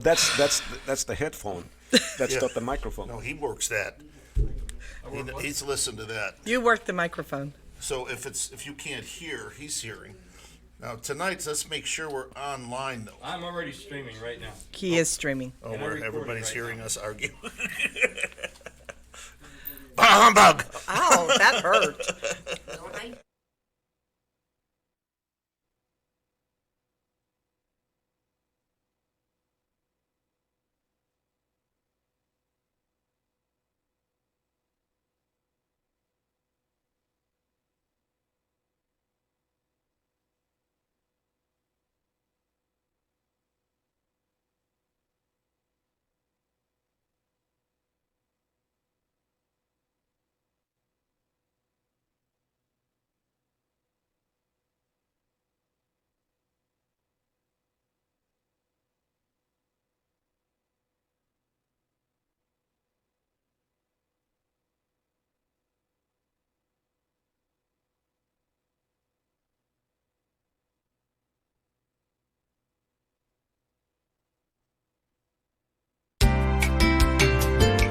That's the headphone. That's Yeah. not the microphone. No, he works that. He's listened to that. You work the microphone. So if you can't hear, he's hearing. Now tonight, let's make sure we're online though. I'm already streaming right now. He is streaming. Oh, And I'm where recording everybody's right hearing now. us argue. Bah humbug! Ow, that hurt.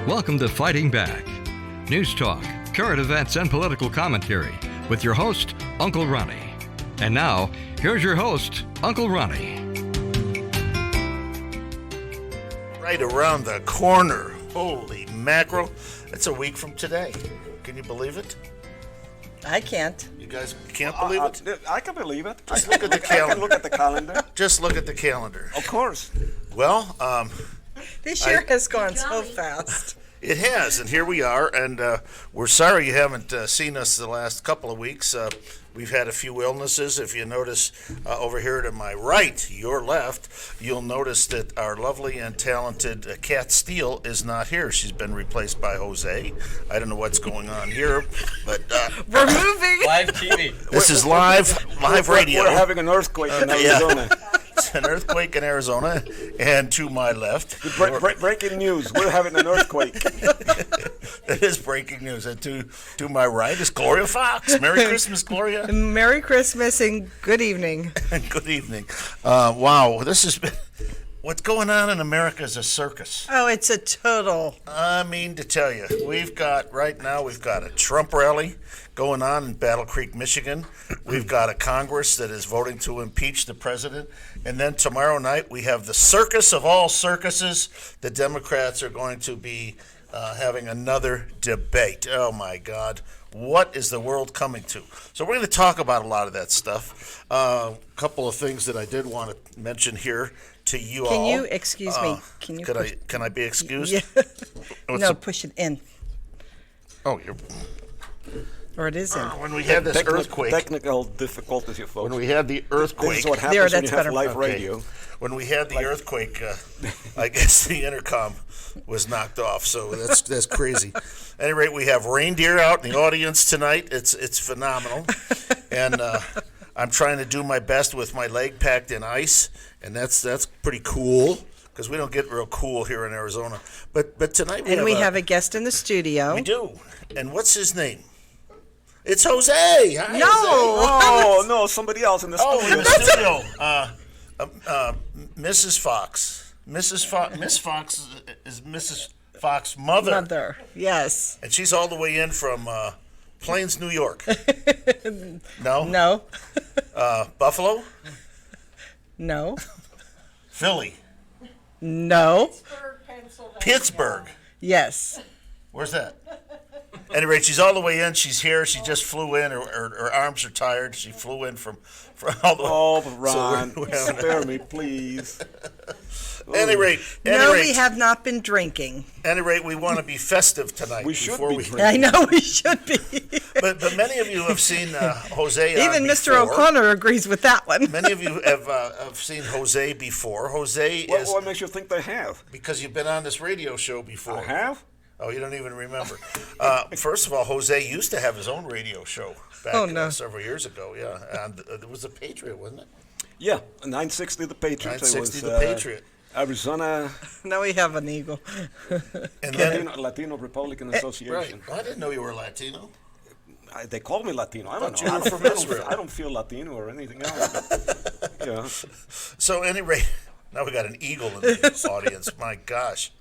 Welcome to Fighting Back. News talk, current events, and political commentary with your host, Uncle Ronnie. And now, here's your host, Uncle Ronnie. Right around the corner. Holy mackerel. It's a week from today. Can you believe it? I can't. You guys can't believe it? I can believe it. Just look at the I can calendar. look at the calendar. Just look at the calendar. Of course. Well, This year has gone so fast. it has, and here we are, and we're sorry you haven't seen us the last couple of weeks. We've had a few illnesses. If you notice over here to my right, your left, you'll notice that our lovely and talented Kat Steele is not here. She's been replaced by Jose. I don't know what's going on here, but We're moving. Live TV. this is live radio. We're having an earthquake in Arizona. It's an earthquake in Arizona, and to my left, Breaking news. We're having an earthquake. that is breaking news. And to my right is Gloria Fox. Merry Christmas, Gloria. Merry Christmas and good evening. Good evening. Wow, this has been. What's going on in America is a circus. Oh, it's a total. I mean to tell you, right now we've got a Trump rally going on in Battle Creek, Michigan. We've got a Congress that is voting to impeach the president. And then tomorrow night we have the circus of all circuses. The Democrats are going to be having another debate. Oh my God. What is the world coming to? So we're going to talk about a lot of that stuff. A couple of things that I did want to mention here to you all. Can you excuse me? Can you? Can I be excused? Yeah. What's No, the- push it in, Oh, you're. or it is in. When we had this earthquake, Technical difficulties, you folks. when we had the This earthquake, is what happens There, when that's you have better. live Okay. radio. When we had the earthquake, I guess the intercom was knocked off. So that's crazy. At any rate, we have reindeer out in the audience tonight. It's phenomenal, and I'm trying to do my best with my leg packed in ice, and that's pretty cool because we don't get real cool here in Arizona. But tonight And we have a guest in the studio. we do. And what's his name? It's Jose. Hi, No. Jose. Oh, no, somebody else in the Oh, studio. in the studio. Mrs. Fox. Miss Fox is Mrs. Fox's mother. Mother. Yes. And she's all the way in from Plains, New York. No? No. Buffalo? No. Philly? No. Pittsburgh? Yes. Where's that? At any rate, she's all the way in. She's here. She just flew in. Her arms are tired. She flew in from all the way. Oh, So Ron, we're having spare me, please. At any rate, No, we have not been drinking. At any rate, we want to be festive tonight. We should before be we. drinking. I know we should be. But many of you have seen Jose. on Even Mr. before. O'Connor agrees with that one. Many of you have seen Jose before. Jose What, is what makes you think they have? because you've been on this radio show before. I have? Oh, you don't even remember. First of all, Jose used to have his own radio show back Oh, no. several years ago. Yeah, and it was the Patriot, wasn't it? Yeah, 960 the Patriot. 960 It the was, Patriot. Arizona Now we have an eagle. And then Latino Republican Association. right, well, I didn't know you were Latino. They call me Latino. I don't Thought know. you were from Israel. I don't feel Latino or anything else. But, yeah. So, at any rate, Now we got an eagle in the audience. My gosh,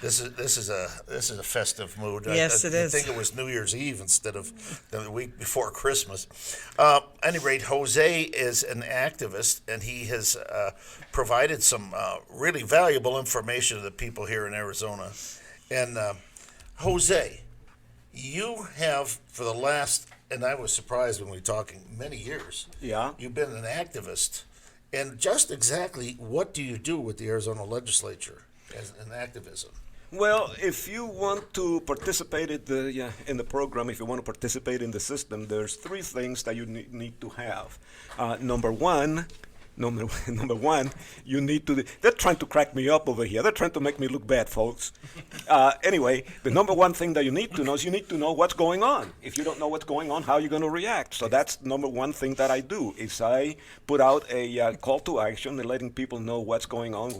this is a festive mood. Yes, it is. I think it was New Year's Eve instead of the week before Christmas. Any rate, Jose is an activist, and he has provided some really valuable information to the people here in Arizona. And Jose, you have for the last, and I was surprised when we were talking, many years. Yeah. You've been an activist. And just exactly what do you do with the Arizona legislature as an activism? Well, if you want to participate in the program, if you want to participate in the system, there's three things that you need to have. Number one, you need to. They're trying to crack me up over here. They're trying to make me look bad, folks. Anyway, the number one thing that you need to know is you need to know what's going on. If you don't know what's going on, how are you going to react? So that's number one thing that I do is I put out a call to action and letting people know what's going on.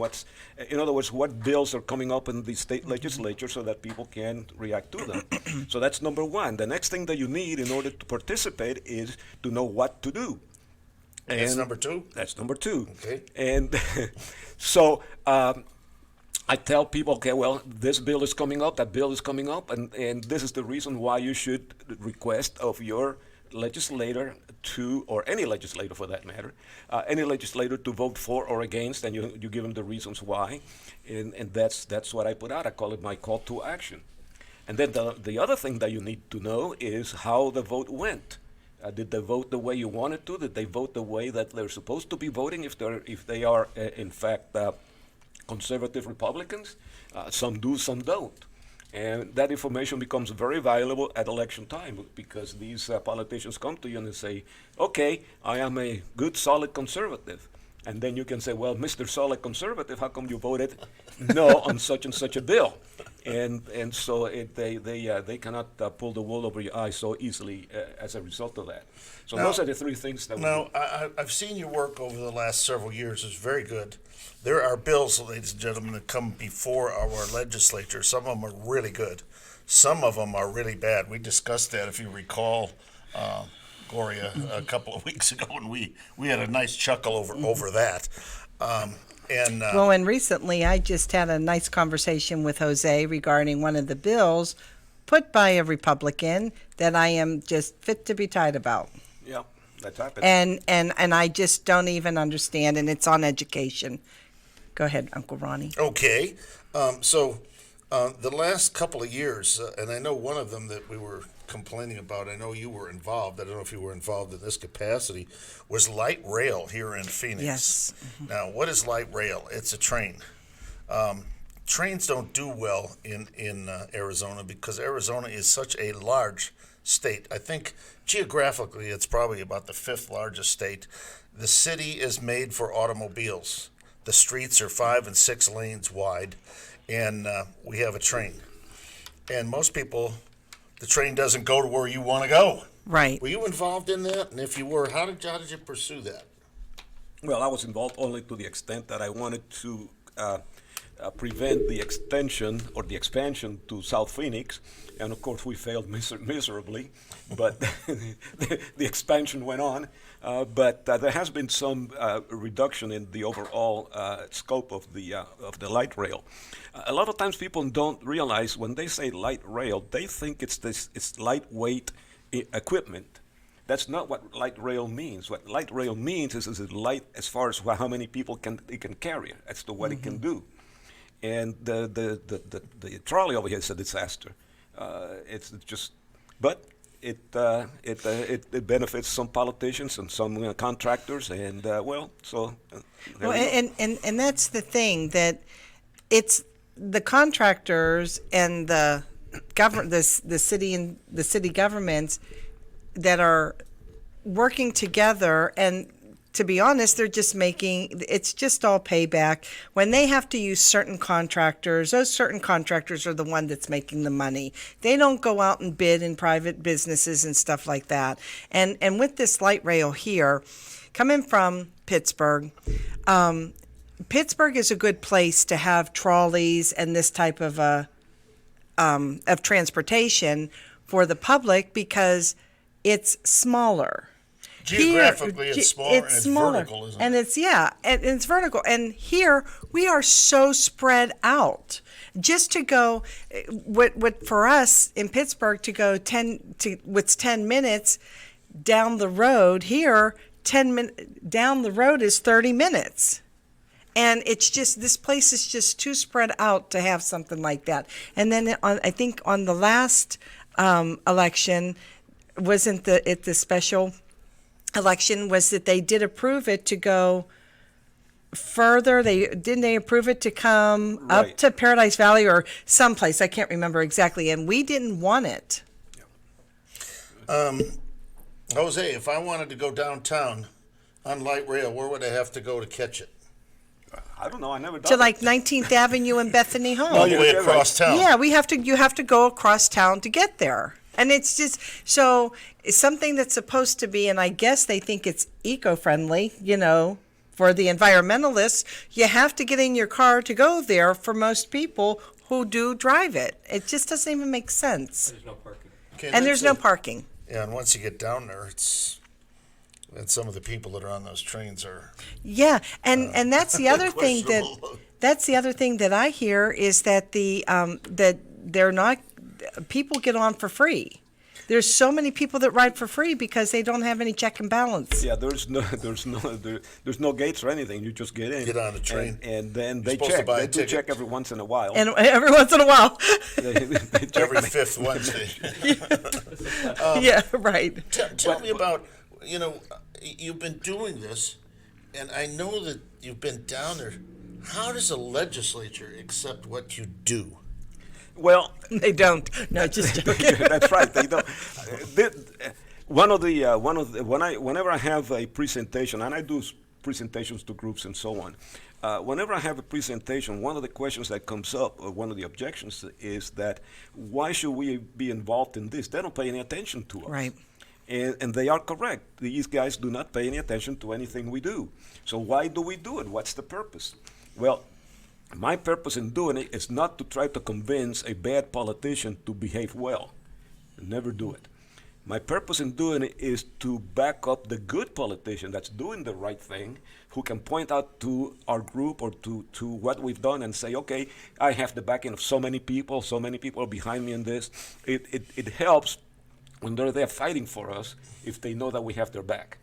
In other words, what bills are coming up in the state legislature so that people can react to them. So that's number one. The next thing that you need in order to participate is to know what to do. That's number two? That's number two. Okay. And so I tell people, okay, well, this bill is coming up, that bill is coming up, and this is the reason why you should request of your legislator or any legislator for that matter, any legislator to vote for or against, and you give them the reasons why. And that's what I put out. I call it my call to action. And then the other thing that you need to know is how the vote went. Did they vote the way you wanted to? Did they vote the way that they're supposed to be voting if they are in fact conservative Republicans? Some do, some don't. And that information becomes very valuable at election time because these politicians come to you and they say, okay, I am a good, solid conservative. And then you can say, well, Mr. Solid Conservative, how come you voted no on such and such a bill? And so they cannot pull the wool over your eyes so easily as a result of that. So those are the three things that we do. I've seen your work over the last several years. It's very good. There are bills, ladies and gentlemen, that come before our legislature. Some of them are really good. Some of them are really bad. We discussed that, if you recall, Gloria, a couple of weeks ago, and we had a nice chuckle over that. And recently I just had a nice conversation with Jose regarding one of the bills put by a Republican that I am just fit to be tied about. Yeah, that's happened. And I just don't even understand, and it's on education. Go ahead, Uncle Ronnie. Okay. So the last couple of years, and I know one of them that we were complaining about, I know you were involved, I don't know if you were involved in this capacity, was light rail here in Phoenix. Yes. Mm-hmm. Now, what is light rail? It's a train. Trains don't do well in Arizona because Arizona is such a large state. I think geographically it's probably about the fifth largest state. The city is made for automobiles. The streets are 5 and 6 lanes wide, and we have a train. And most people, the train doesn't go to where you want to go. Right. Were you involved in that? And if you were, how did you pursue that? Well, I was involved only to the extent that I wanted to prevent the extension or the expansion to South Phoenix, and of course we failed miserably, but the expansion went on. But there has been some reduction in the overall scope of the light rail. A lot of times people don't realize when they say light rail, they think it's lightweight equipment. That's not what light rail means. What light rail means is it light as far as how many people it can carry as to what it can do. And the trolley over here is a disaster. It's just, but it benefits some politicians and some contractors, and and that's the thing, that it's the contractors and the city governments that are working together, and to be honest, they're just it's just all payback. When they have to use certain contractors, those certain contractors are the one that's making the money. They don't go out and bid in private businesses and stuff like that. And with this light rail here, coming from Pittsburgh, Pittsburgh is a good place to have trolleys and this type of transportation for the public because it's smaller. Geographically, Here, it's smaller and it's smaller. vertical, isn't it? And it's vertical. And here we are so spread out. Just to go, what for us in Pittsburgh to go 10 minutes down the road here, 10 minutes down the road is 30 minutes. And it's just, this place is just too spread out to have something like that. And then I think on the last election, wasn't the special election, was that they did approve it to go further. They approve it to come up Right. to Paradise Valley or someplace. I can't remember exactly. And we didn't want it. Jose, if I wanted to go downtown on light rail, where would I have to go to catch it? I don't know. I never done To it. like 19th Avenue and Bethany Home. All the you're way right. across town. Yeah, you have to go across town to get there. And it's just, so it's something that's supposed to be, and I guess they think it's eco-friendly, for the environmentalists, you have to get in your car to go there for most people who do drive it. It just doesn't even make sense. Okay, And there's no that's parking. Yeah, and once you get down there, and some of the people that are on those trains are Yeah, and that's the other thing questionable. that's the other thing that I hear is that that they're not, people get on for free. There's so many people that ride for free because they don't have any check and balance. Yeah, there's no gates or anything. You just get in. Get on the train. and then they supposed to check. buy a They do ticket. check every once in a while. And every once in a while. They check every me. fifth Wednesday. Yeah, right. Tell me about, you've been doing this, and I know that you've been down there. How does a legislature accept what you do? Well, They don't. No, just joking. that's right. They don't. Whenever I have a presentation, and I do presentations to groups and so on. Whenever I have a presentation, one of the questions that comes up, or one of the objections, is that why should we be involved in this? They don't pay any attention to us. Right. And they are correct. These guys do not pay any attention to anything we do. So why do we do it? What's the purpose? Well, my purpose in doing it is not to try to convince a bad politician to behave well. Never do it. My purpose in doing it is to back up the good politician that's doing the right thing, who can point out to our group or to what we've done and say, okay, I have the backing of so many people are behind me in this. It helps when they're there fighting for us if they know that we have their back.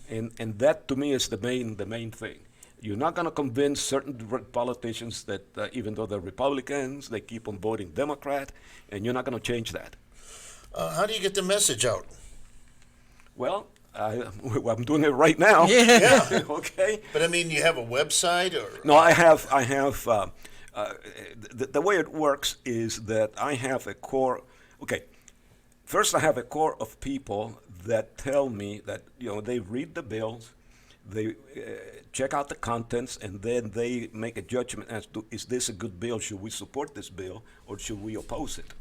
And that to me is the main thing. You're not going to convince certain politicians that even though they're Republicans, they keep on voting Democrat, and you're not going to change that. How do you get the message out? Well, I'm doing it right now. Yeah. Okay. But I mean, you have a website or? No, I have. The way it works is that I have a core. Okay. First, I have a core of people that tell me that they read the bills, they check out the contents, and then they make a judgment as to, is this a good bill? Should we support this bill or should we oppose it?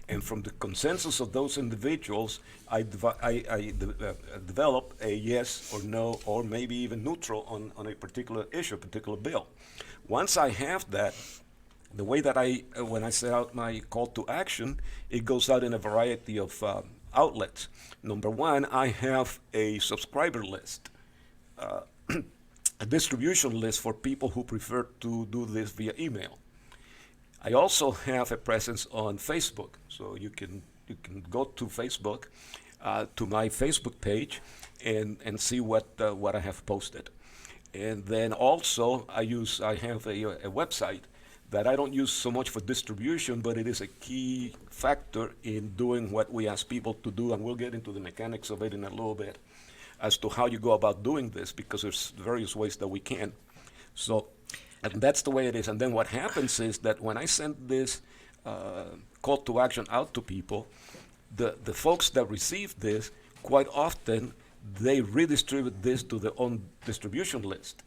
And from the consensus of those individuals, I develop a yes or no or maybe even neutral on a particular issue, a particular bill. Once I have that, the way that when I set out my call to action, it goes out in a variety of outlets. Number one, I have a subscriber list, a distribution list for people who prefer to do this via email. I also have a presence on Facebook, so you can go to Facebook, to my Facebook page, and see what I have posted. And then also I have a website that I don't use so much for distribution, but it is a key factor in doing what we ask people to do, and we'll get into the mechanics of it in a little bit as to how you go about doing this, because there's various ways that we can. So, and that's the way it is. And then what happens is that when I send this call to action out to people, the folks that receive this, quite often, they redistribute this to their own distribution list.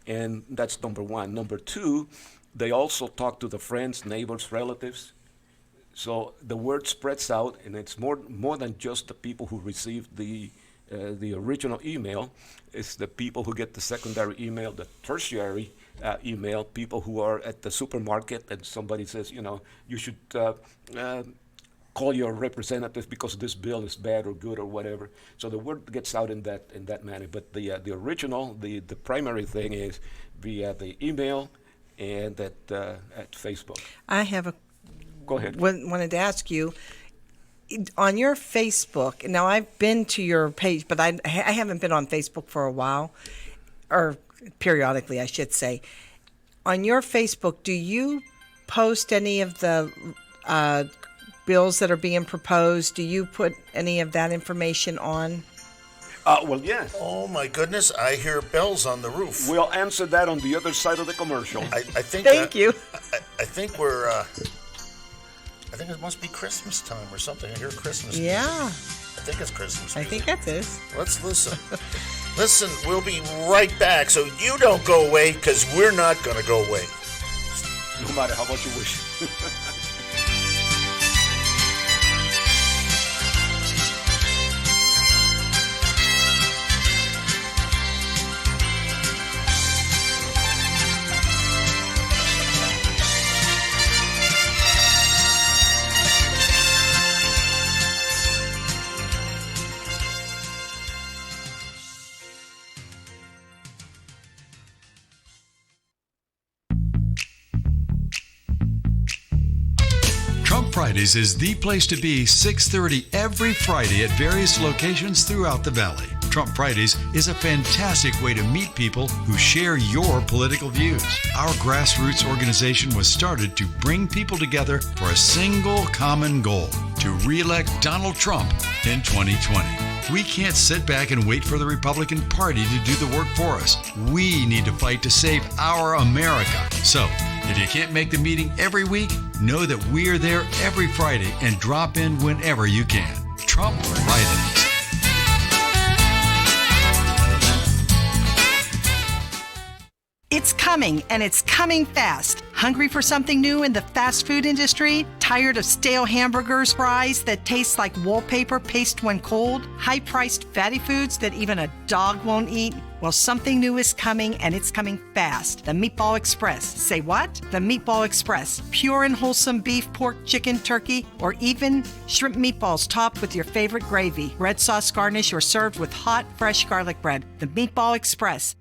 And that's number one. Number two, they also talk to the friends, neighbors, relatives. So the word spreads out, and it's more than just the people who receive the original email. It's the people who get the secondary email, the tertiary email, people who are at the supermarket and somebody says, you should call your representative because this bill is bad or good or whatever. So the word gets out in that manner. But the original, the primary thing is via the email and at Facebook. I have Go ahead. wanted to ask you, on your Facebook, now I've been to your page, but I haven't been on Facebook for a while, or periodically, I should say. On your Facebook, do you post any of the bills that are being proposed? Do you put any of that information on? Well, yeah. Oh my goodness! I hear bells on the roof. We'll answer that on the other side of the commercial. I think. Thank you. I think we're. I think it must be Christmas time or something. I hear Christmas. music. Yeah, I think it's Christmas. I music. think that's it. Let's listen. Listen, we'll be right back. So you don't go away because we're not going to go away. No matter how much you wish. Trump Fridays is the place to be 6:30 every Friday at various locations throughout the Valley. Trump Fridays is a fantastic way to meet people who share your political views. Our grassroots organization was started to bring people together for a single common goal: to re-elect Donald Trump in 2020. We can't sit back and wait for the Republican Party to do the work for us. We need to fight to save our America. So, if you can't make the meeting every week, know that we're there every Friday and drop in whenever you can. Trump Fridays. It's coming, and it's coming fast. Hungry for something new in the fast food industry? Tired of stale hamburgers, fries that taste like wallpaper paste when cold? High-priced fatty foods that even a dog won't eat? Well, something new is coming, and it's coming fast. The Meatball Express. Say what? The Meatball Express. Pure and wholesome beef, pork, chicken, turkey, or even shrimp meatballs topped with your favorite gravy. Red sauce garnish or served with hot, fresh garlic bread. The Meatball Express.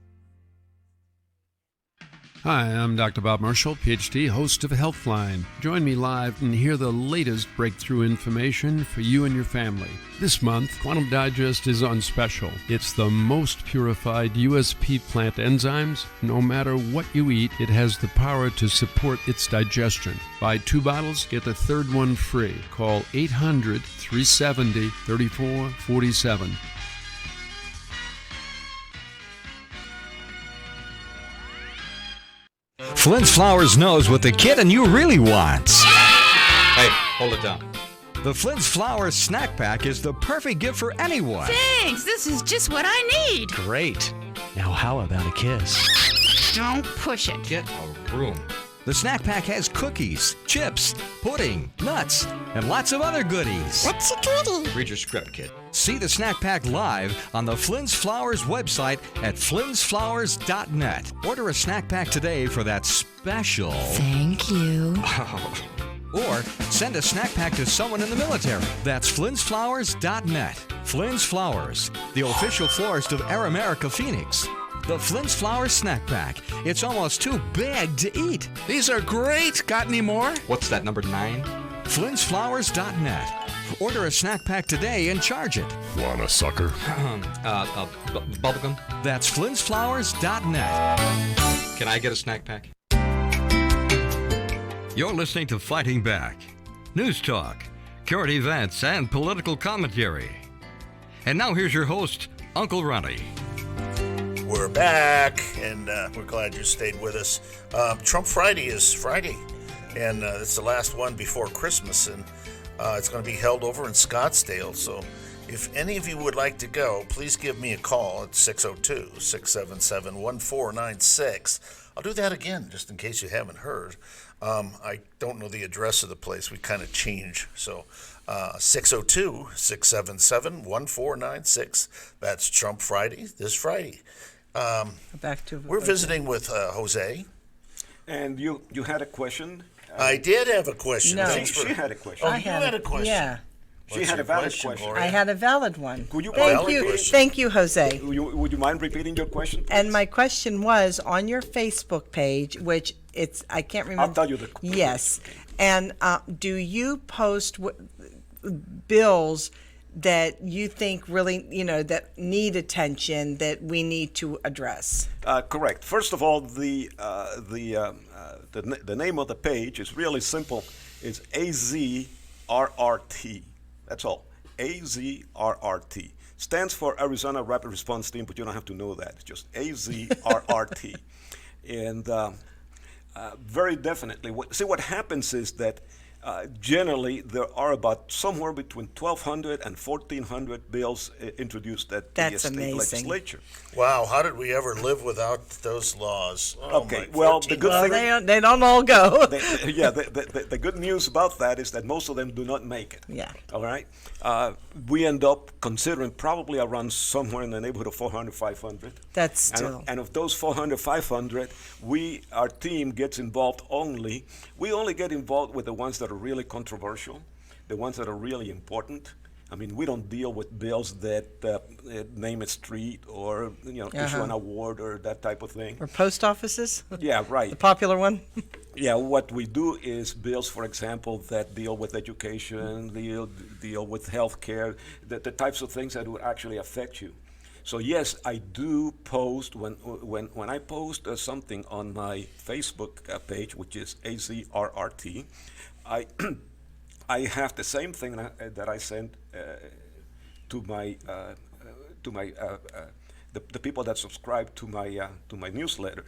Hi, I'm Dr. Bob Marshall, PhD, host of Healthline. Join me live and hear the latest breakthrough information for you and your family. This month, Quantum Digest is on special. It's the most purified U.S. peat plant enzymes. No matter what you eat, it has the power to support its digestion. Buy 2 bottles, get the third one free. Call 800-370-3447. Flint's Flowers knows what the kid in you really wants. Hey, hold it down. The Flint's Flowers snack pack is the perfect gift for anyone. Thanks, this is just what I need. Great. Now how about a kiss? Don't push it. Get a room. The snack pack has cookies, chips, pudding, nuts, and lots of other goodies. What's a goodie? Read your script, kid. See the snack pack live on the Flynn's Flowers website at flynnsflowers.net. Order a snack pack today for that special. Thank you. Or send a snack pack to someone in the military. That's flynnsflowers.net. Flynn's Flowers, the official florist of Air America Phoenix. The Flynn's Flowers snack pack. It's almost too big to eat. These are great. Got any more? What's that, number 9? flynnsflowers.net. Order a snack pack today and charge it. Want a sucker? Bubblegum. That's flynnsflowers.net. Can I get a snack pack? You're listening to Fighting Back. News talk, current events, and political commentary. And now here's your host, Uncle Ronnie. We're back, and we're glad you stayed with us. Trump Friday is Friday, and it's the last one before Christmas, and it's going to be held over in Scottsdale. So if any of you would like to go, please give me a call at 602-677-1496. I'll do that again, just in case you haven't heard. I don't know the address of the place. We kind of change. So 602-677-1496. That's Trump Friday, this Friday. Back to We're visiting with Jose. And you had a question I did have a question. No. Thanks She for- had a question. Oh, you had a question. Yeah, She What's had a your valid question, question. Gloria? I had a valid one. Could you Thank valid you, question. thank you, Jose. Would you mind repeating your question, please? And my question was on your Facebook page, which I can't remember. I'll tell you the. Yes, and do you post bills that you think really, that need attention that we need to address? Correct. First of all, the name of the page is really simple. It's AZRRT. That's all. AZRRT stands for Arizona Rapid Response Team, but you don't have to know that. It's just AZRRT. And very definitely, what happens is that generally there are about somewhere between 1,200 and 1,400 bills introduced at the That's state amazing. legislature. Wow, how did we ever live without those laws? Oh, Okay, my, well, the 14 good Well, thing. they don't all go. The good news about that is that most of them do not make it. Yeah. All right. We end up considering probably around somewhere in the neighborhood of 400, 500. That's And, still. and of those 400, 500, our team gets involved we only get involved with the ones that are really controversial, the ones that are really important. I mean, we don't deal with bills that name a street or, issue an award or that type of thing. Or post offices? Yeah, right. The popular one? Yeah, what we do is bills, for example, that deal with education, deal with health care, the types of things that would actually affect you. So yes, I do post when I post something on my Facebook page, which is AZRRT, I have the same thing that I send to the people that subscribe to my newsletter,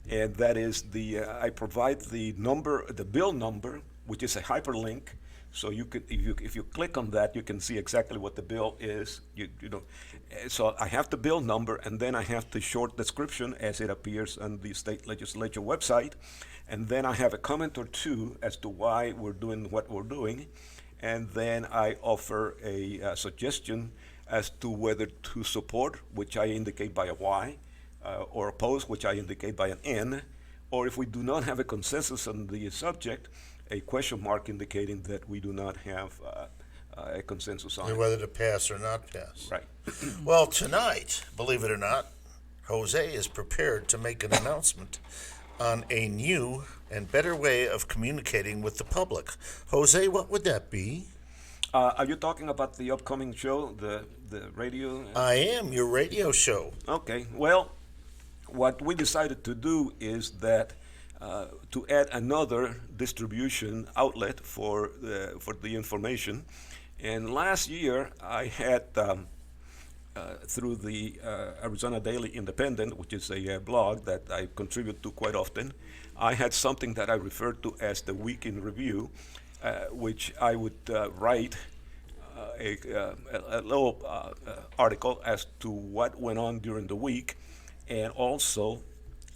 and that is I provide the bill number, which is a hyperlink. So if you click on that, you can see exactly what the bill is. So I have the bill number, and then I have the short description as it appears on the state legislature website, and then I have a comment or two as to why we're doing what we're doing, and then I offer a suggestion as to whether to support, which I indicate by a Y, or oppose, which I indicate by an N, or if we do not have a consensus on the subject, a question mark indicating that we do not have a consensus on it. Whether to pass or not pass. Right. Well, tonight, believe it or not, Jose is prepared to make an announcement on a new and better way of communicating with the public. Jose, what would that be? Are you talking about the upcoming show, the radio? I am, your radio show. Okay. Well, what we decided to do is that to add another distribution outlet for the information. And last year, I had through the Arizona Daily Independent, which is a blog that I contribute to quite often, I had something that I referred to as the Week in Review, which I would write a little article as to what went on during the week, and also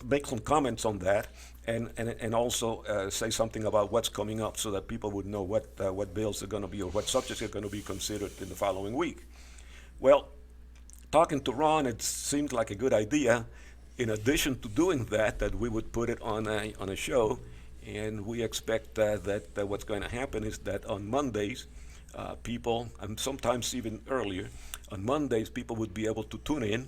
make some comments on that, and also say something about what's coming up so that people would know what bills are going to be or what subjects are going to be considered in the following week. Well, talking to Ron, it seemed like a good idea. In addition to doing that we would put it on a show, and we expect that what's going to happen is that on Mondays, people, and sometimes even earlier, on Mondays people would be able to tune in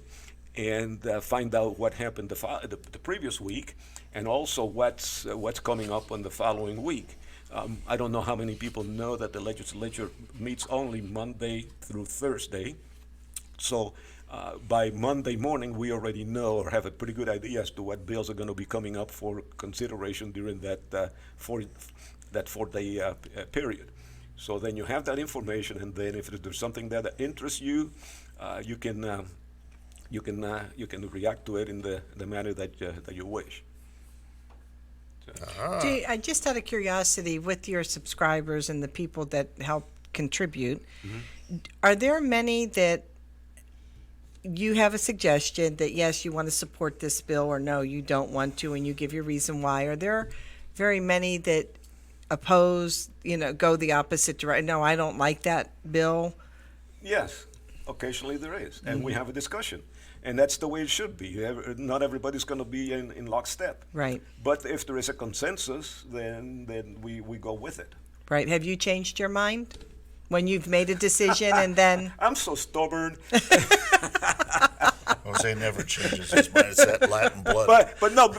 and find out what happened the previous week, and also what's coming up on the following week. I don't know how many people know that the legislature meets only Monday through Thursday. So by Monday morning, we already know or have a pretty good idea as to what bills are going to be coming up for consideration during that four-day period. So then you have that information, and then if there's something there that interests you, you can react to it in the manner that you wish. I just out of curiosity, with your subscribers and the people that help contribute, are there many that you have a suggestion that yes, you want to support this bill, or no, you don't want to, and you give your reason why? Are there very many that oppose, go the opposite direction? No, I don't like that bill. Yes, occasionally there is, and we have a discussion. And that's the way it should be. Not everybody's going to be in lockstep. Right. But if there is a consensus, then we go with it. Right. Have you changed your mind when you've made a decision and then? I'm so stubborn. Jose never changes his mind. It's that Latin blood. But no,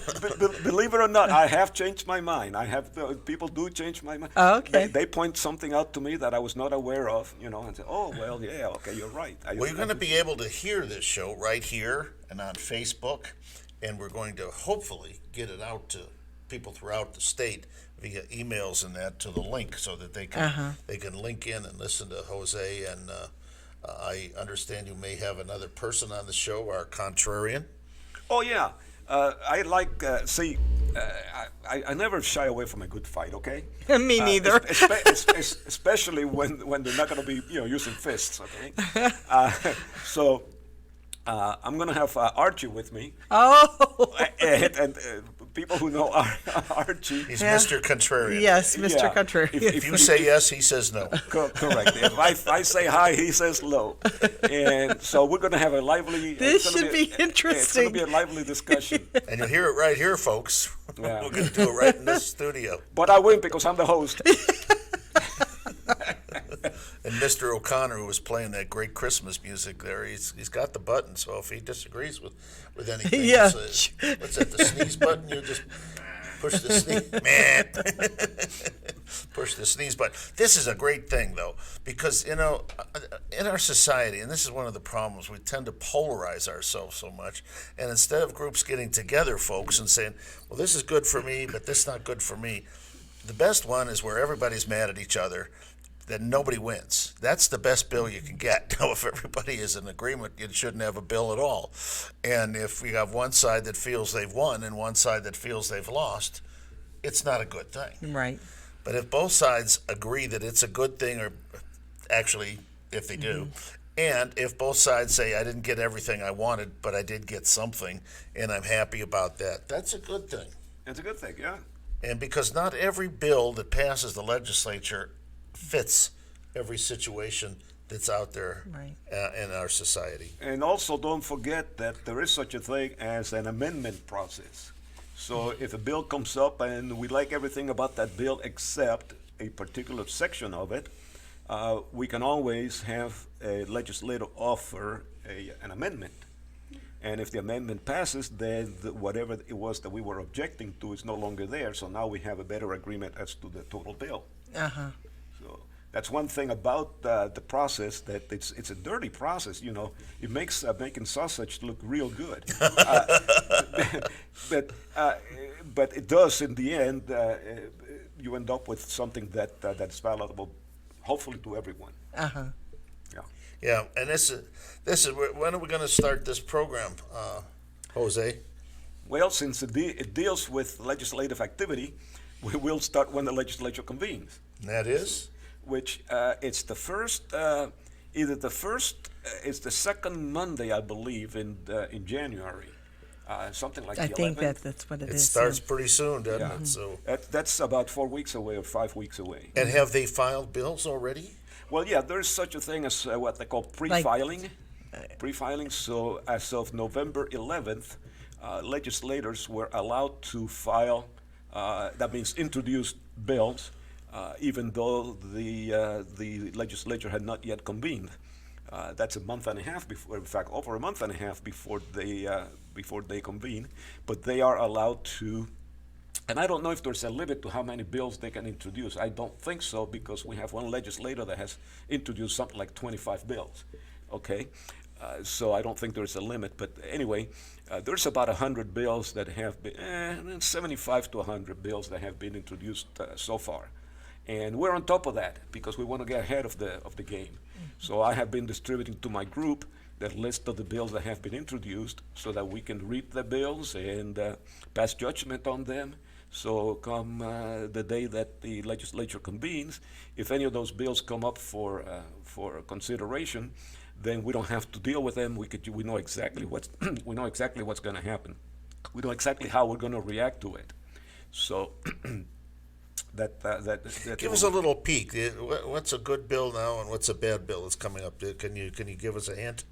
believe it or not, I have changed my mind. I have people do change my mind. Oh, okay. They point something out to me that I was not aware of, and say, "Oh, well, yeah, okay, you're right." Well, you're going to be able to hear this show right here and on Facebook, and we're going to hopefully get it out to people throughout the state via emails and that to the link so that they can link in and listen to Jose. And I understand you may have another person on the show, our contrarian. Oh yeah, I like I never shy away from a good fight. Okay. Me neither. Especially when they're not going to be using fists. Okay. So I'm going to have Archie with me. Oh. And people who know Archie. He's Mr. Contrarian. Yes, Mr. Contrarian. If you say yes, he says no. Correct. If I say hi, he says low. And so we're going to have a lively. This should be interesting. It's going to be a lively discussion. And you'll hear it right here, folks. Yeah. We're going to do it right in this studio. But I win because I'm the host. And Mr. O'Connor, who was playing that great Christmas music there, he's got the button. So if he disagrees with anything, Yeah. What's that, the sneeze button? You just push the sneeze. Man. Push the sneeze button. This is a great thing, though, because, in our society, and this is one of the problems, we tend to polarize ourselves so much. And instead of groups getting together, folks, and saying, well, this is good for me, but this is not good for me, the best one is where everybody's mad at each other, then nobody wins. That's the best bill you can get. Now, if everybody is in agreement, you shouldn't have a bill at all. And if we have one side that feels they've won and one side that feels they've lost, it's not a good thing. Right. But if both sides agree that it's a good thing, or actually, if they do, and if both sides say, I didn't get everything I wanted, but I did get something, and I'm happy about that, that's a good thing. It's a good thing, yeah. And because not every bill that passes the legislature fits every situation that's out there in our society. And also don't forget that there is such a thing as an amendment process. So if a bill comes up and we like everything about that bill except a particular section of it, we can always have a legislator offer an amendment. And if the amendment passes, then whatever it was that we were objecting to is no longer there. So now we have a better agreement as to the total bill. Uh-huh. So that's one thing about the process, that it's a dirty process. It makes making sausage look real good. But it does in the end. You end up with something that's palatable, hopefully to everyone. Uh-huh. Yeah, and this is when are we going to start this program, Jose? Well, since it deals with legislative activity, we will start when the legislature convenes. And that is? Which it's the first, it's the second Monday, I believe, in January, something like I the think 11th. that's what it It is. starts pretty soon, doesn't Yeah. it? So. That's about 4 weeks away or 5 weeks away. And have they filed bills already? Well, yeah, there's such a thing as what they call pre-filing. So as of November 11th, legislators were allowed to file, that means introduce bills, even though the legislature had not yet convened. That's a month and a half before, in fact, over a month and a half before they convene. But they are allowed to. And I don't know if there's a limit to how many bills they can introduce. I don't think so, because we have one legislator that has introduced something like 25 bills. Okay, so I don't think there's a limit. But anyway, there's about 100 bills that have been, 75 to 100 bills that have been introduced so far. And we're on top of that because we want to get ahead of the game. So I have been distributing to my group that list of the bills that have been introduced so that we can read the bills and pass judgment on them. So come the day that the legislature convenes, if any of those bills come up for consideration, then we don't have to deal with them. We know exactly what's going to happen. We know exactly how we're going to react to it. So that give us a little peek. What's a good bill now, and what's a bad bill that's coming up? Can you give us a hint?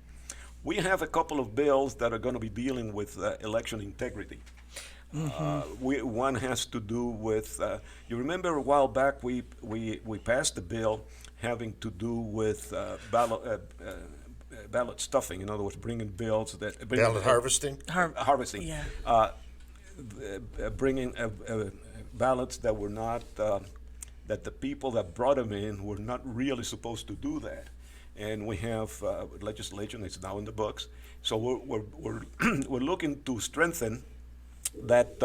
we have a couple of bills that are going to be dealing with election integrity. One has to do with, you remember a while back we passed a bill having to do with ballot stuffing. In other words, bringing bills that Ballot harvesting? harvesting. Yeah. Bringing ballots that were not that the people that brought them in were not really supposed to do that. And we have legislation that's now in the books. So we're we're looking to strengthen that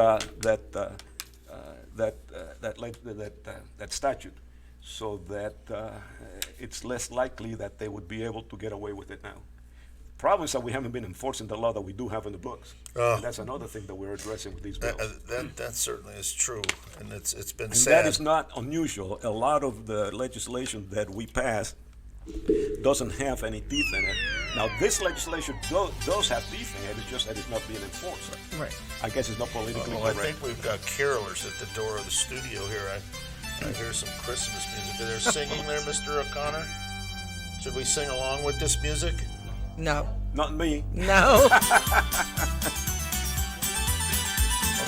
statute, so that it's less likely that they would be able to get away with it now. Problem is that we haven't been enforcing the law that we do have in the books. And that's another thing that we're addressing with these bills. That certainly is true, and it's been And sad. that is not unusual. A lot of the legislation that we pass doesn't have any teeth in it. Now, this legislation does have teeth in it. It's just that it's not being enforced. Right. I guess it's not politically Well, I correct. think we've got carolers at the door of the studio here. I hear some Christmas music. Are they singing there, Mr. O'Connor? Should we sing along with this music? No. Not me. No. Well,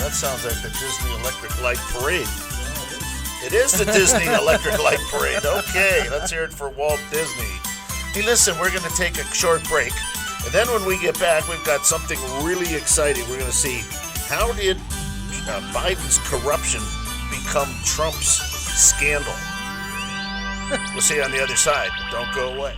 that sounds like the Disney Electric Light Parade. It is the Disney Electric Light Parade. Okay, let's hear it for Walt Disney. Hey, listen, we're going to take a short break. And then when we get back, we've got something really exciting. We're going to see how did Biden's corruption become Trump's scandal. We'll see you on the other side. Don't go away.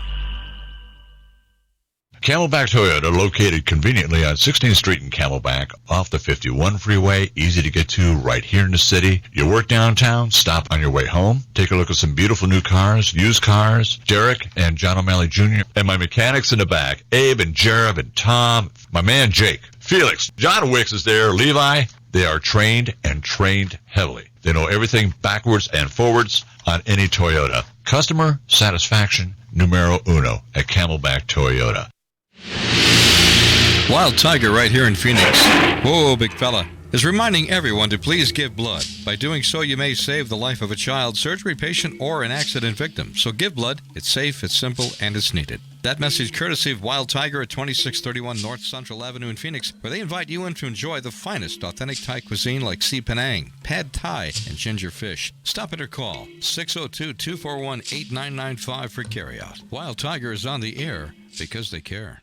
Camelback Toyota, located conveniently on 16th Street in Camelback, off the 51 freeway, easy to get to right here in the city. You work downtown, stop on your way home, take a look at some beautiful new cars, used cars. Derek and John O'Malley Jr. and my mechanics in the back, Abe and Jared and Tom, my man Jake, Felix, John Wicks is there, Levi. They are trained and trained heavily. They know everything backwards and forwards on any Toyota. Customer satisfaction, numero uno at Camelback Toyota. Wild Tiger right here in Phoenix. Whoa, big fella. Is reminding everyone to please give blood. By doing so, you may save the life of a child, surgery patient, or an accident victim. So give blood. It's safe, it's simple, and it's needed. That message courtesy of Wild Tiger at 2631 North Central Avenue in Phoenix, where they invite you in to enjoy the finest authentic Thai cuisine like Si Penang, Pad Thai, and ginger fish. Stop in or call 602-241-8995 for carryout. Wild Tiger is on the air because they care.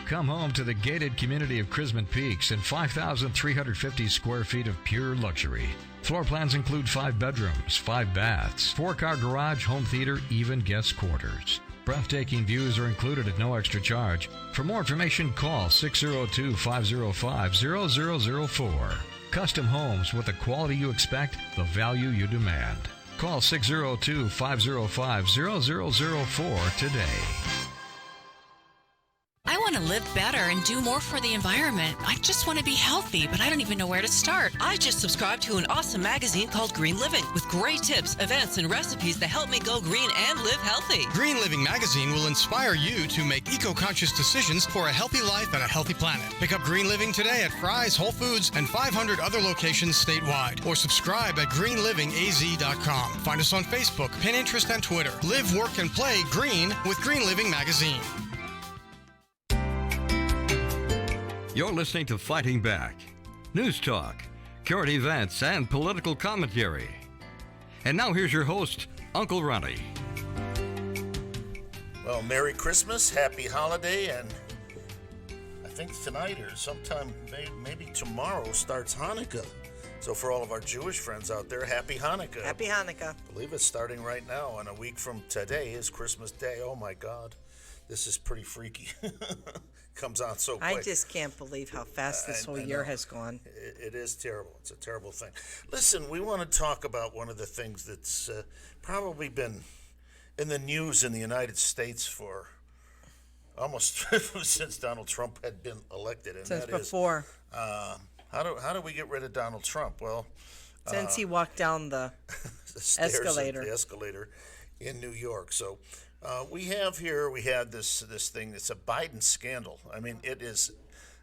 Come home to the gated community of Chrisman Peaks and 5,350 square feet of pure luxury. Floor plans include 5 bedrooms, 5 baths, 4-car garage, home theater, even guest quarters. Breathtaking views are included at no extra charge. For more information, call 602-505-0004. Custom homes with the quality you expect, the value you demand. Call 602-505-0004 today. I want to live better and do more for the environment. I just want to be healthy, but I don't even know where to start. I just subscribed to an awesome magazine called Green Living with great tips, events, and recipes that help me go green and live healthy. Green Living magazine will inspire you to make eco-conscious decisions for a healthy life and a healthy planet. Pick up Green Living today at Fry's, Whole Foods, and 500 other locations statewide. Or subscribe at greenlivingaz.com. Find us on Facebook, Pinterest, and Twitter. Live, work, and play green with Green Living magazine. You're listening to Fighting Back. News talk, current events, and political commentary. And now here's your host, Uncle Ronnie. Well, Merry Christmas, Happy Holiday, and I think tonight or sometime, maybe tomorrow, starts Hanukkah. So for all of our Jewish friends out there, Happy Hanukkah. Happy Hanukkah. I believe it's starting right now, and a week from today is Christmas Day. Oh my God, this is pretty freaky. Comes on so quick. I just can't believe how fast this whole year has gone. It is terrible. It's a terrible thing. Listen, we want to talk about one of the things that's probably been in the news in the United States for almost since Donald Trump had been elected. And Since that before. How do we get rid of Donald Trump? Well, since he walked down the escalator. The escalator in New York. So we had this thing. It's a Biden scandal. I mean, it is.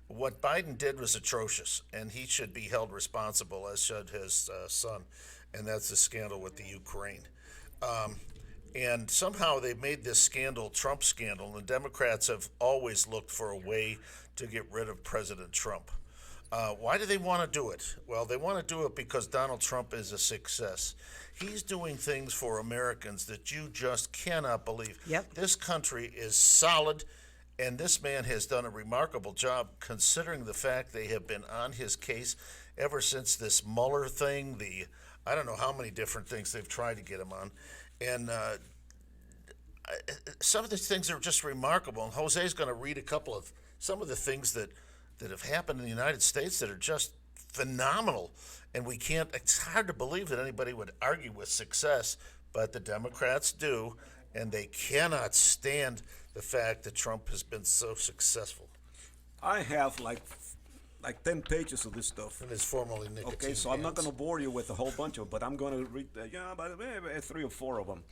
What Biden did was atrocious, and he should be held responsible, as should his son. And that's the scandal with the Ukraine. And somehow they made this scandal Trump scandal, and the Democrats have always looked for a way to get rid of President Trump. Why do they want to do it? Well, they want to do it because Donald Trump is a success. He's doing things for Americans that you just cannot believe. Yep. This country is solid, and this man has done a remarkable job considering the fact they have been on his case ever since this Mueller thing, I don't know how many different things they've tried to get him on. And some of the things are just remarkable. And Jose's going to read some of the things that have happened in the United States that are just phenomenal. And it's hard to believe that anybody would argue with success, but the Democrats do, and they cannot stand the fact that Trump has been so successful. I have like 10 pages of this stuff. And it's formerly nicotine. Okay, so I'm not going to bore you with a whole bunch of them, but I'm going to read about maybe 3 or 4 of them.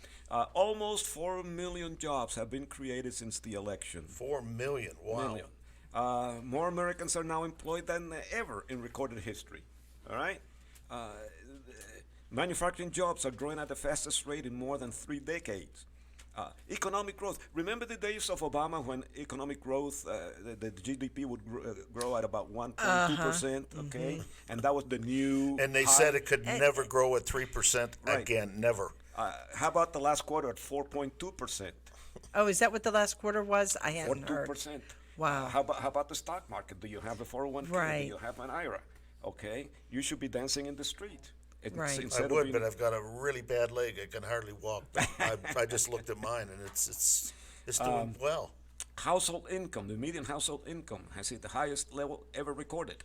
Almost 4 million jobs have been created since the election. 4 million, wow. Million. More Americans are now employed than ever in recorded history. All right? Manufacturing jobs are growing at the fastest rate in more than 3 decades. Economic growth. Remember the days of Obama when economic growth, the GDP would grow at about 1.2%, okay? And that was the new And they said it could never grow at 3% again, never. How about the last quarter at 4.2%? Oh, is that what the last quarter was? I hadn't heard. 2%. Wow. How about the stock market? Do you have a 401k? Right. Do you have an IRA? Okay, you should be dancing in the street. Right. I would, but I've got a really bad leg. I can hardly walk. I just looked at mine, and it's doing well. Household income, the median household income has hit the highest level ever recorded.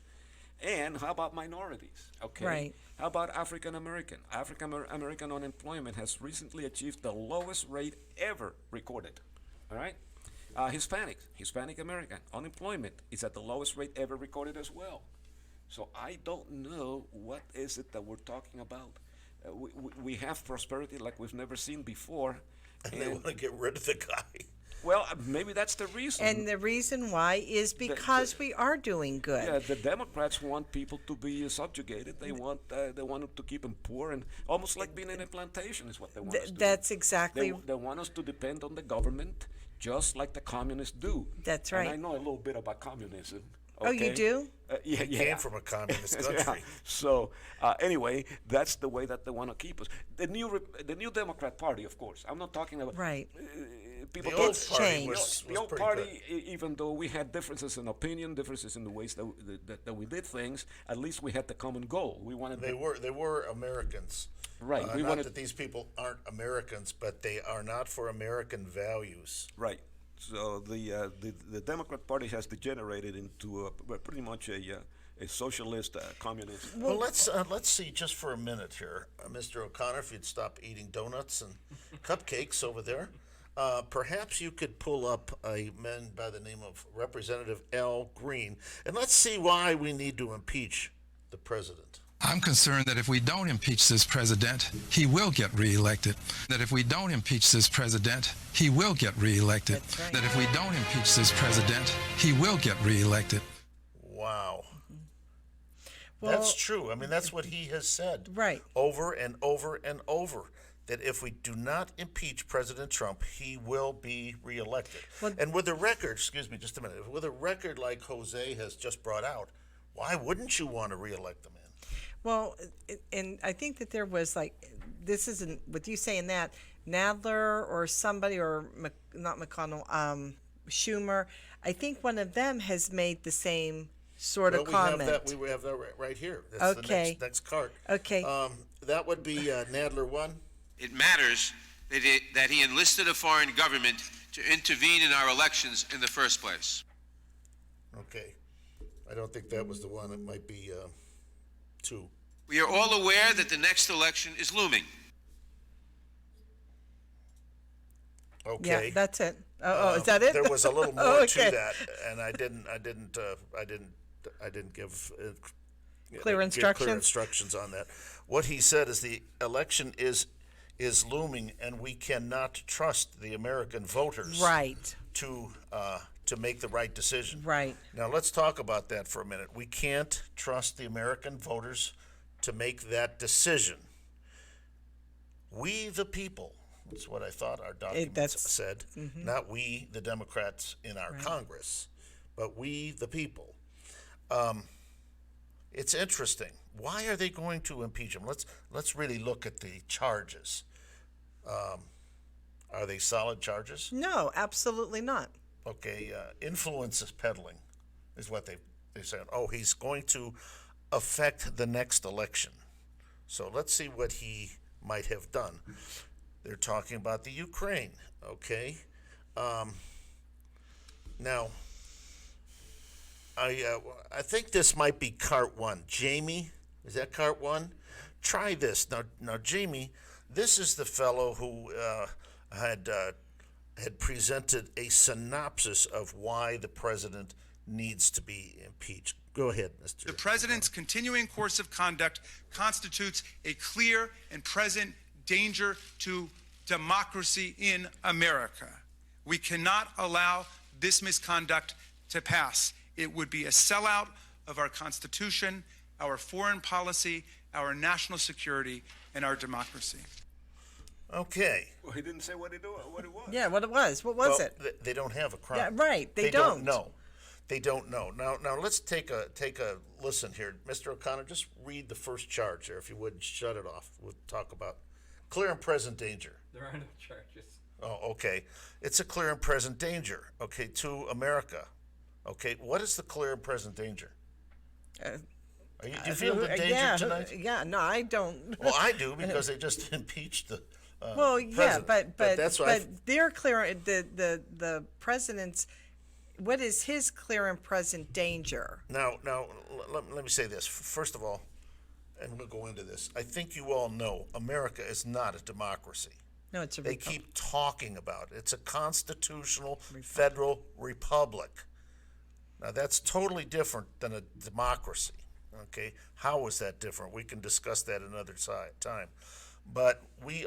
And how about minorities? Okay. Right. How about African American? African American unemployment has recently achieved the lowest rate ever recorded. All right. Hispanic American unemployment is at the lowest rate ever recorded as well. So I don't know what is it that we're talking about. We have prosperity like we've never seen before. And they want to get rid of the guy. Well, maybe that's the reason. And the reason why is because we are doing good. Yeah, the Democrats want people to be subjugated. They want to keep them poor, and almost like being in a plantation is what they want us to do. That's exactly. They want us to depend on the government, just like the communists do. That's right. And I know a little bit about communism. Okay? Oh, you do? Yeah. Came from a communist country. Yeah. So anyway, that's the way that they want to keep us. The new Democrat Party, of course. I'm not talking about right. People. The old party was the old pretty party, good. Even though we had differences in opinion, differences in the ways that we did things, at least we had the common goal. We wanted. They were Americans. Right. We not wanted that these people aren't Americans, but they are not for American values. Right. So the Democrat Party has degenerated into pretty much a socialist, communist. Well, let's see just for a minute here, Mr. O'Connor, if you'd stop eating donuts and cupcakes over there. Perhaps you could pull up a man by the name of Representative Al Green, and let's see why we need to impeach the president. I'm concerned that if we don't impeach this president, he will get reelected. That if we don't impeach this president, he will get reelected. That's right. That if we don't impeach this president, he will get reelected. Wow. Well, that's true. I mean, that's what he has said. Right. Over and over and over. That if we do not impeach President Trump, he will be reelected. Well, and with a record, excuse me just a minute, with a record like Jose has just brought out, why wouldn't you want to reelect the man? Well, and I think that there was this isn't, with you saying that, Nadler or somebody, or not McConnell, Schumer, I think one of them has made the same sort of comment. We have that right here. That's okay. The next card. Okay. That would be Nadler 1. It matters that he enlisted a foreign government to intervene in our elections in the first place. Okay. I don't think that was the one. It might be 2. We are all aware that the next election is looming. Okay. Yeah, that's it. Is that it? There was a little more okay. to that, and I didn't give clear instructions. Clear instructions on that. What he said is the election is looming, and we cannot trust the American voters. Right. To make the right decision. Right. Now let's talk about that for a minute. We can't trust the American voters to make that decision. We, the people, That's what I thought our documents said. Not we, the Democrats in our Congress, but we, the people. It's interesting. Why are they going to impeach him? Let's really look at the charges. Are they solid charges? No, absolutely not. Okay, influence peddling is what they said. Oh, he's going to affect the next election. So let's see what he might have done. They're talking about the Ukraine. Okay, now I think this might be cart one. Jamie, is that cart one? Try this now. Jamie, this is the fellow who had presented a synopsis of why the president needs to be impeached. Go ahead, Mr. The president's continuing course of conduct constitutes a clear and present danger to democracy in America. We cannot allow this misconduct to pass. It would be a sellout of our Constitution, our foreign policy, our national security, and our democracy. Okay. Well, he didn't say what it was. Yeah, what it was. What was Well, it? They don't have a crime. Yeah, right. They don't don't. know. They don't know. Now let's take a listen here, Mr. O'Connor. Just read the first charge there, if you would. Shut it off. We'll talk about clear and present danger. There are no charges. Oh, okay. It's a clear and present danger. Okay, to America. Okay, what is the clear and present danger? Do you feel the danger tonight? Yeah, no, I don't. Well, I do, because they just impeached the well, yeah, president. but that's what they're clear. The president's. What is his clear and present danger? Now, let me say this. First of all, and we'll go into this. I think you all know America is not a democracy. No, it's a They republic. keep talking about it. It's a constitutional federal republic. Now, that's totally different than a democracy. Okay, how is that different? We can discuss that another time. But we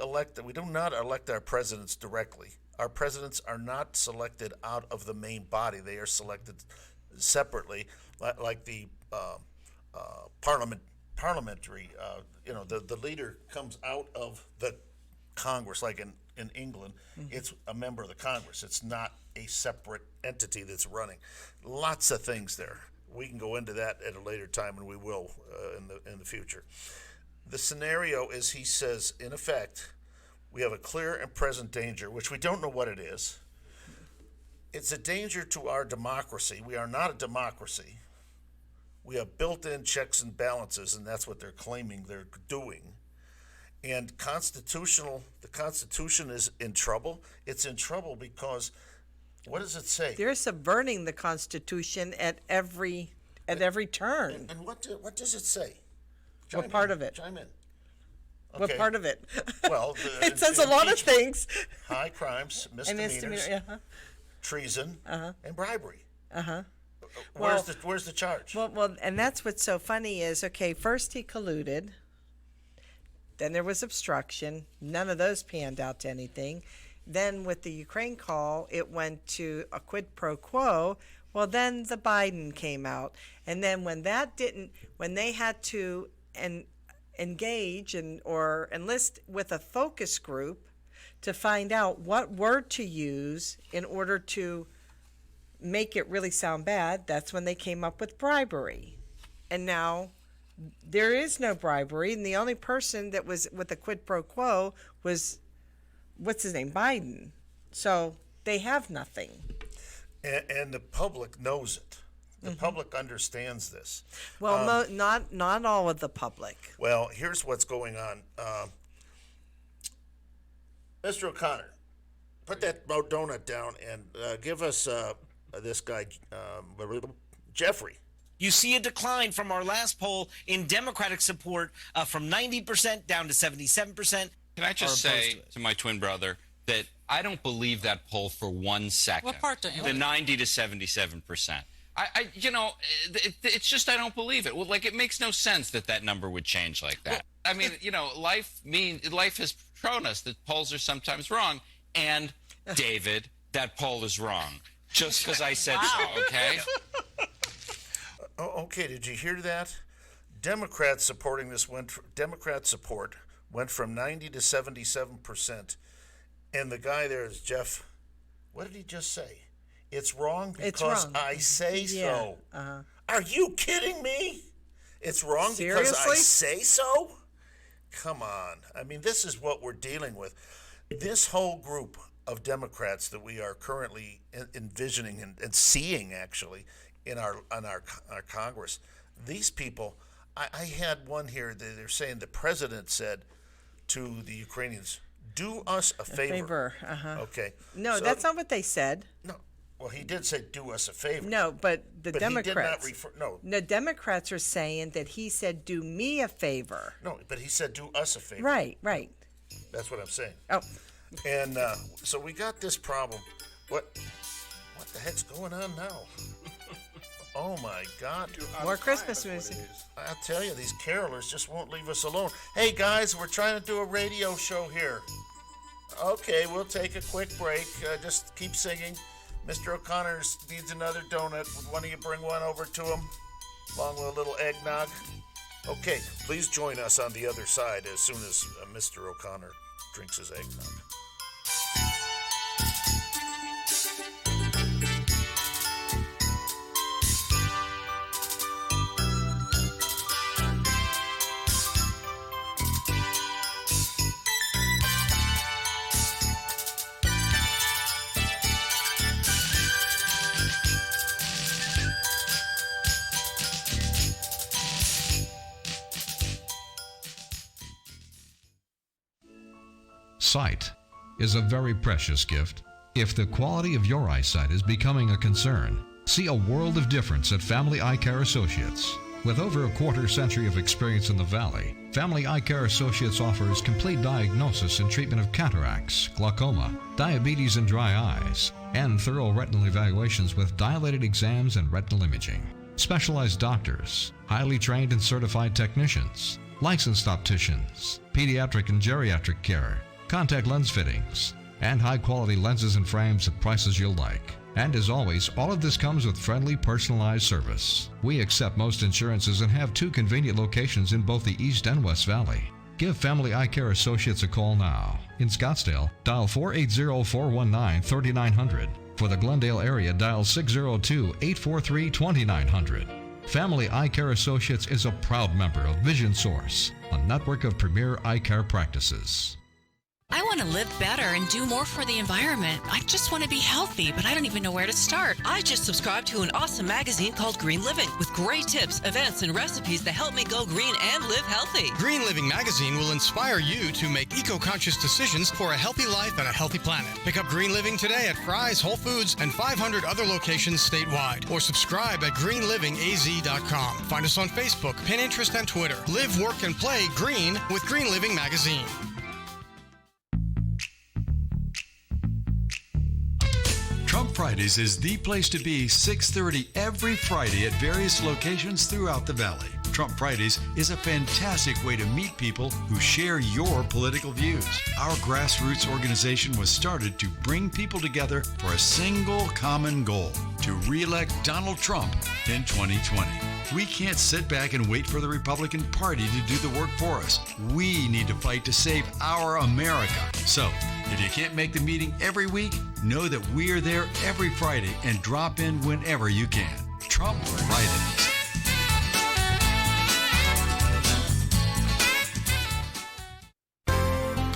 do not elect our presidents directly. Our presidents are not selected out of the main body. They are selected separately, like the parliamentary. The leader comes out of the Congress, like in England. It's a member of the Congress. It's not a separate entity that's running. Lots of things there. We can go into that at a later time, and we will in the future. The scenario is, he says, in effect, we have a clear and present danger, which we don't know what it is. It's a danger to our democracy. We are not a democracy. We have built-in checks and balances, and that's what they're claiming they're doing. And the Constitution is in trouble. It's in trouble because, what does it say? They're subverting the Constitution at every turn. And what does it say? What part of it? Chime in. What Okay. part of it? Well, it says a lot of things. High crimes, misdemeanors, treason, and bribery. Where's the charge? Well, and that's what's so funny is, okay, first he colluded, then there was obstruction. None of those panned out to anything. Then with the Ukraine call, it went to a quid pro quo. Well, then the Biden came out, and then when they had to engage or enlist with a focus group to find out what word to use in order to make it really sound bad, that's when they came up with bribery. And now there is no bribery, and the only person that was with a quid pro quo was, what's his name, Biden. So they have nothing. And the public knows it. The public understands this. Well, not all of the public. Well, here's what's going on. Mr. O'Connor, put that donut down and give us this guy, Jeffrey. You see a decline from our last poll in Democratic support from 90% down to 77%. Can I just say to my twin brother that I don't believe that poll for 1 second. What part don't you The believe? 90 to 77%. It's just I don't believe it. Well, like, it makes no sense that number would change like that. I mean, life has shown us that polls are sometimes wrong. And David, that poll is wrong. Just because I said so, okay? Okay, did you hear that? Democrat support went from 90 to 77%, And the guy there is Jeff. What did he just say? It's wrong because It's wrong. I say Yeah. so. Uh-huh. Are you kidding me? It's wrong because I Seriously? say so? Come on. I mean, this is what we're dealing with. This whole group of Democrats that we are currently envisioning and seeing actually in our Congress, these people, I had one here, they're saying the president said to the Ukrainians, do us a favor. Uh-huh. Okay. No, So- that's not what they said. No. Well, he did say do us a favor. No, but the But Democrats. he did not refer, no. The Democrats are saying that he said, do me a favor. No, but he said do us a favor. Right. That's what I'm saying. Oh. And so we got this problem. What the heck's going on now? Oh my God. More Christmas music. I'll tell you, these carolers just won't leave us alone. Hey guys, we're trying to do a radio show here. Okay, we'll take a quick break. Just keep singing. Mr. O'Connor needs another donut. Would one of you bring one over to him? Along with a little eggnog? Okay, please join us on the other side as soon as Mr. O'Connor drinks his eggnog. Sight is a very precious gift. If the quality of your eyesight is becoming a concern, see a world of difference at Family Eye Care Associates. With over a quarter century of experience in the Valley, Family Eye Care Associates offers complete diagnosis and treatment of cataracts, glaucoma, diabetes and dry eyes, and thorough retinal evaluations with dilated exams and retinal imaging. Specialized doctors, highly trained and certified technicians, licensed opticians, pediatric and geriatric care, contact lens fittings, and high-quality lenses and frames at prices you'll like. And as always, all of this comes with friendly, personalized service. We accept most insurances and have 2 convenient locations in both the East and West Valley. Give Family Eye Care Associates a call now. In Scottsdale, dial 480-419-3900. For the Glendale area, dial 602-843-2900. Family Eye Care Associates is a proud member of Vision Source, a network of premier eye care practices. I want to live better and do more for the environment. I just want to be healthy, but I don't even know where to start. I just subscribed to an awesome magazine called Green Living with great tips, events, and recipes that help me go green and live healthy. Green Living magazine will inspire you to make eco-conscious decisions for a healthy life and a healthy planet. Pick up Green Living today at Fry's, Whole Foods, and 500 other locations statewide. Or subscribe at greenlivingaz.com. Find us on Facebook, Pinterest, and Twitter. Live, work, and play green with Green Living magazine. Trump Fridays is the place to be 6:30 every Friday at various locations throughout the Valley. Trump Fridays is a fantastic way to meet people who share your political views. Our grassroots organization was started to bring people together for a single common goal, to re-elect Donald Trump in 2020. We can't sit back and wait for the Republican Party to do the work for us. We need to fight to save our America. So, if you can't make the meeting every week, know that we're there every Friday and drop in whenever you can. Trump Fridays.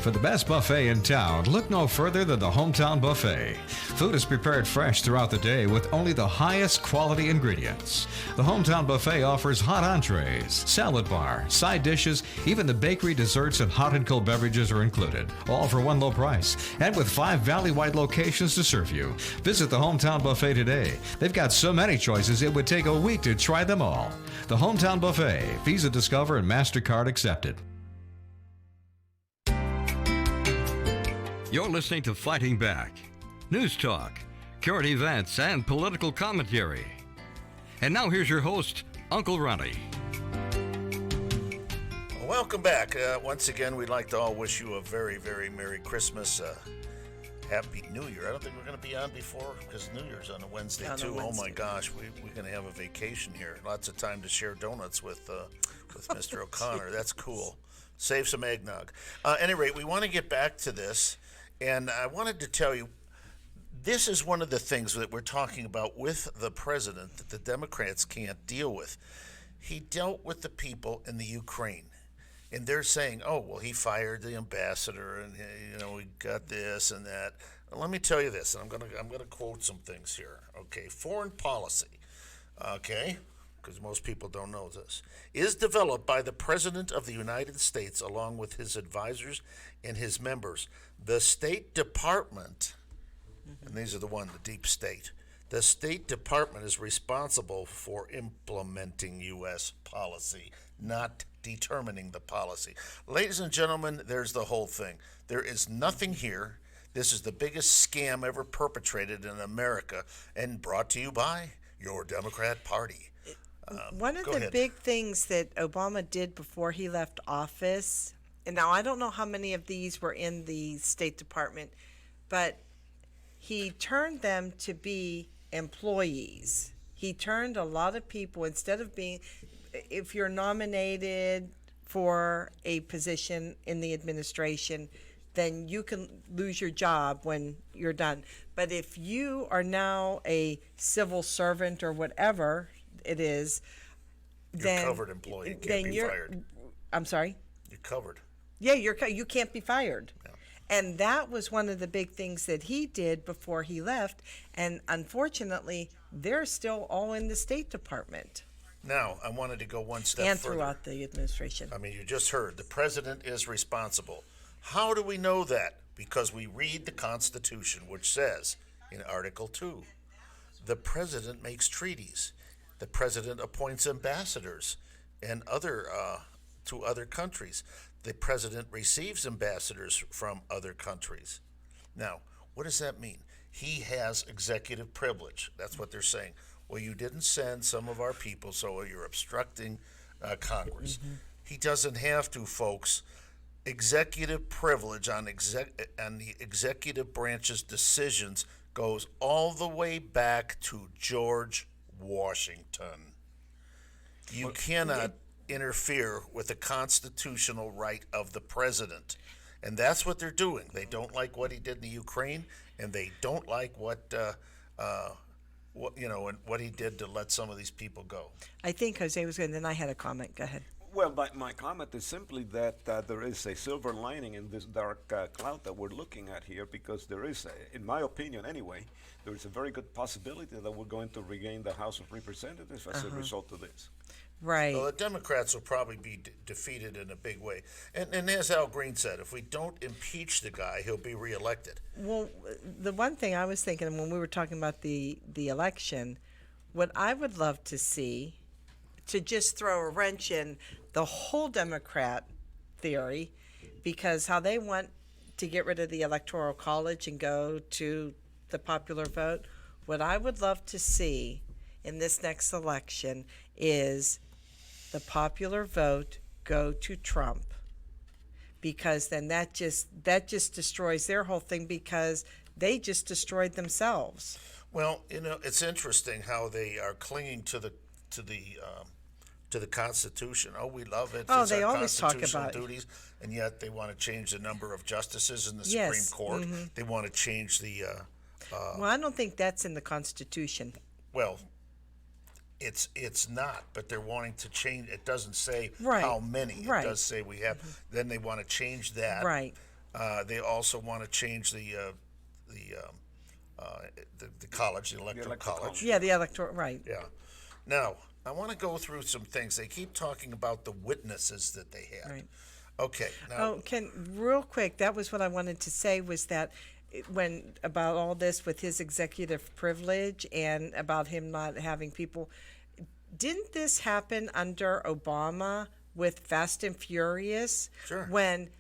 For the best buffet in town, look no further than the Hometown Buffet. Food is prepared fresh throughout the day with only the highest quality ingredients. The Hometown Buffet offers hot entrees, salad bar, side dishes, even the bakery desserts and hot and cold beverages are included, all for one low price, and with 5 valley-wide locations to serve you. Visit the Hometown Buffet today. They've got so many choices it would take a week to try them all. The Hometown Buffet, Visa Discover and MasterCard accepted. You're listening to Fighting Back. News talk, current events, and political commentary. And now here's your host, Uncle Ronnie. Welcome back. Once again, we'd like to all wish you a very, very Merry Christmas. Happy New Year. I don't think we're going to be on before because New Year's on a Wednesday, too. Oh, my gosh. We're going to have a vacation here. Lots of time to share donuts with Mr. O'Connor. That's cool. Save some eggnog. At any rate, we want to get back to this. And I wanted to tell you, this is one of the things that we're talking about with the president that the Democrats can't deal with. He dealt with the people in the Ukraine. And they're saying, oh, well, he fired the ambassador, and we got this and that. Well, let me tell you this, and I'm gonna quote some things here. Okay, foreign policy, okay, because most people don't know this, is developed by the President of the United States along with his advisors and his members. The State Department, and these are the deep state. The State Department is responsible for implementing U.S. policy, not determining the policy. Ladies and gentlemen, there's the whole thing. There is nothing here. This is the biggest scam ever perpetrated in America and brought to you by your Democrat Party. One of the big things that Obama did before he left office, and now I don't know how many of these were in the State Department, but he turned them to be employees. He turned a lot of people, instead of being, if you're nominated for a position in the administration, then you can lose your job when you're done. But if you are now a civil servant or whatever it is, you're a covered employee. You can't be fired. I'm sorry? You're covered. Yeah, you can't be fired. Yeah. And that was one of the big things that he did before he left. And unfortunately, they're still all in the State Department. Now, I wanted to go one step further. And throughout the administration. I mean, you just heard the president is responsible. How do we know that? Because we read the Constitution, which says in Article 2, the president makes treaties. The president appoints ambassadors and to other countries. The president receives ambassadors from other countries. Now, what does that mean? He has executive privilege. That's what they're saying. Well, you didn't send some of our people, so you're obstructing Congress. Mm-hmm. He doesn't have to, folks. Executive privilege on the executive branch's decisions goes all the way back to George Washington. You cannot interfere with the constitutional right of the president. And that's what they're doing. They don't like what he did in the Ukraine, and they don't like what he did to let some of these people go. I think Jose was good, and then I had a comment. Go ahead. Well, my comment is simply that there is a silver lining in this dark cloud that we're looking at here, because there is, in my opinion anyway, there is a very good possibility that we're going to regain the House of Representatives as a result of this. Right. Well, the Democrats will probably be defeated in a big way. And as Al Green said, if we don't impeach the guy, he'll be reelected. Well, the one thing I was thinking when we were talking about the election, what I would love to see, to just throw a wrench in the whole Democrat theory, because how they want to get rid of the Electoral College and go to the popular vote, what I would love to see in this next election is the popular vote go to Trump, because then that just destroys their whole thing, because they just destroyed themselves. Well, it's interesting how they are clinging to the Constitution. Oh, we love it. Oh, it's they our always talk constitutional about duties, and yet they want to change the number of justices in the Supreme Court. Mm-hmm. They want to change the. Well, I don't think that's in the Constitution. Well, it's not, but they're wanting to change. It doesn't say how many. Right. It does say we have. Mm-hmm. Then they want to change that. Right. They also want to change the college, the electoral college. Yeah, the electoral, right. Yeah. Now, I want to go through some things. They keep talking about the witnesses that they had. Right. Okay. Now, real quick, that was what I wanted to say, was that when about all this with his executive privilege and about him not having people, didn't this happen under Obama with Fast and Furious? Sure. When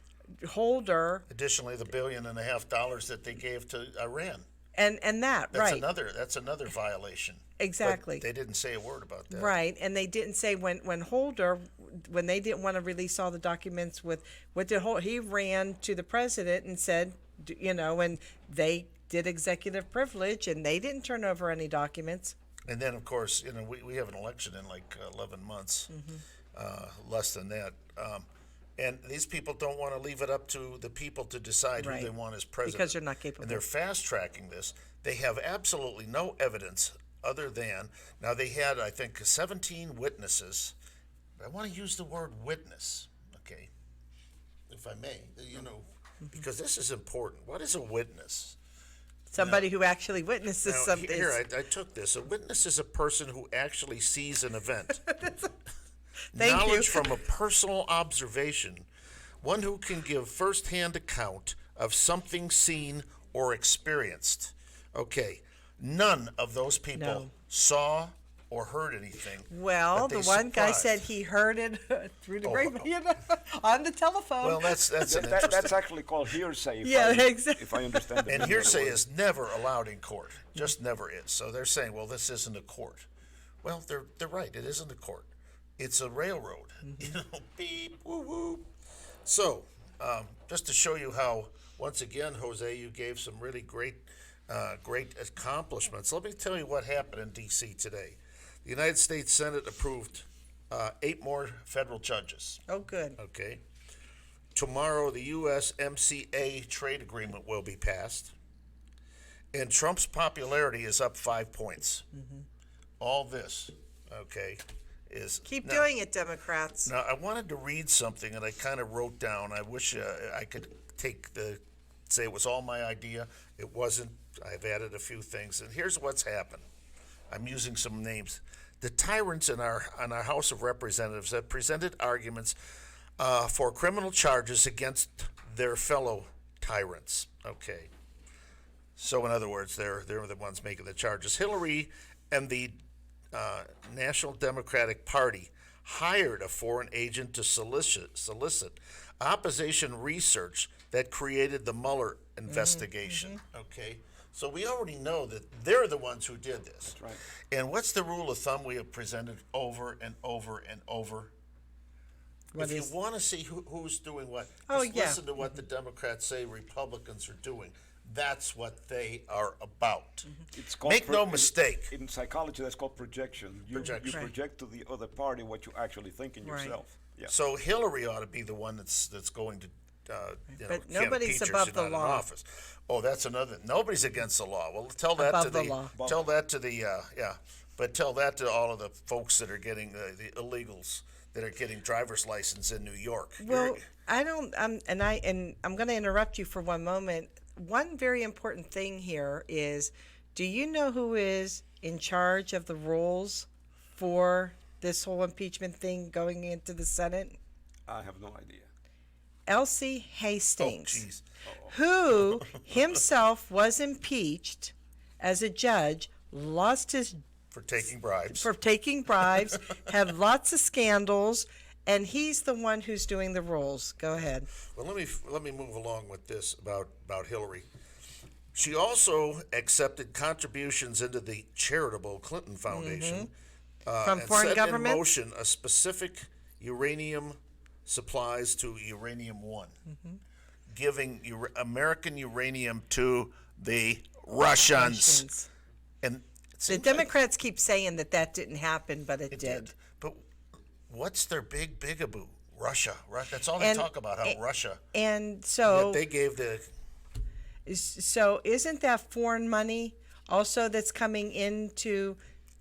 Holder. Additionally, the $1.5 billion that they gave to Iran. And that's right. That's another violation. Exactly. But they didn't say a word about that. Right, and they didn't say when Holder, when they didn't want to release all the documents with what did Holder, he ran to the president and said, and they did executive privilege, and they didn't turn over any documents. And then, of course, we have an election in like 11 months, less than that. And these people don't want to leave it up to the people to decide Right. who they want as president. Because they're not capable. And they're fast tracking this. They have absolutely no evidence other than, now they had, I think, 17 witnesses. But I want to use the word witness, okay, if I may, because this is important. What is a witness? Somebody who actually witnesses Now, something. Here, I took this. A witness is a person who actually sees an event. Thank Knowledge you. from a personal observation, one who can give first-hand account of something seen or experienced. Okay, none of those people No. saw or heard anything. Well, that the they one guy surprised. said he heard it through the Oh, grapevine, on the telephone. Well, that's an That's interesting. actually called hearsay. Exactly. If I understand it. And hearsay is never allowed in court, just never is. So they're saying, well, this isn't a court. Well, they're right. It isn't a court. It's a railroad. Beep, woo woo. So, just to show you how, once again, Jose, you gave some really great accomplishments. Let me tell you what happened in D.C. today. The United States Senate approved 8 more federal judges. Oh, good. Okay. Tomorrow, the USMCA trade agreement will be passed, and Trump's popularity is up 5 points. All this, okay, is Keep now- doing it, Democrats. Now, I wanted to read something, and I kind of wrote down. I wish I could say it was all my idea. It wasn't. I've added a few things, and here's what's happened. I'm using some names. The tyrants in our House of Representatives have presented arguments for criminal charges against their fellow tyrants. Okay. So, in other words, they're the ones making the charges. Hillary and the National Democratic Party hired a foreign agent to solicit opposition research that created the Mueller investigation. Okay. So we already know that they're the ones who did this. That's right. And what's the rule of thumb we have presented over and over and over? What if is- you want to see who's doing what, Oh, just yeah. listen to what the Democrats say Republicans are doing. That's what they are about. It's called Make no mistake. In psychology, that's called projection. You Projection. You project to the other party what you actually think in Right. yourself. Yeah. So Hillary ought to be the one that's going to, But can't nobody's impeach her, above she's the not in law. office. Oh, that's another. Nobody's against the law. Well, tell that Above to the law. tell that to the but tell that to all of the folks that are getting the illegals that are getting driver's license in New York. Well, I don't. And I'm going to interrupt you for one moment. One very important thing here is, do you know who is in charge of the rules for this whole impeachment thing going into the Senate? I have no idea. Elsie Hastings, Oh, who himself was impeached as a judge, lost his for taking bribes. have lots of scandals, and he's the one who's doing the rules. Go ahead. Well, let me move along with this about Hillary. She also accepted contributions into the charitable Clinton Foundation From and foreign set governments? in motion a specific uranium supplies to Uranium One, giving American uranium to the Russians. And it The seems Democrats keep saying that didn't happen, but it did. But what's their big bigaboo? Russia. That's all they And- talk about. How Russia. And so, Yet they gave the. so isn't that foreign money also that's coming into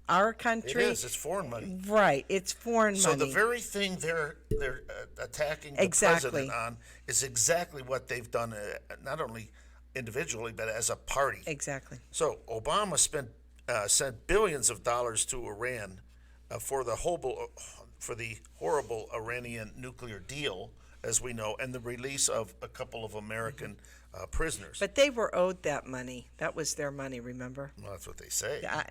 our country? It is. It's foreign money. Right. It's foreign So money. the very thing they're attacking the Exactly. president on is exactly what they've done, not only individually but as a party. Exactly. So Obama sent billions of dollars to Iran for the horrible Iranian nuclear deal, as we know, and the release of a couple of American prisoners. But they were owed that money. That was their money, remember? Well, that's what they say. Yeah.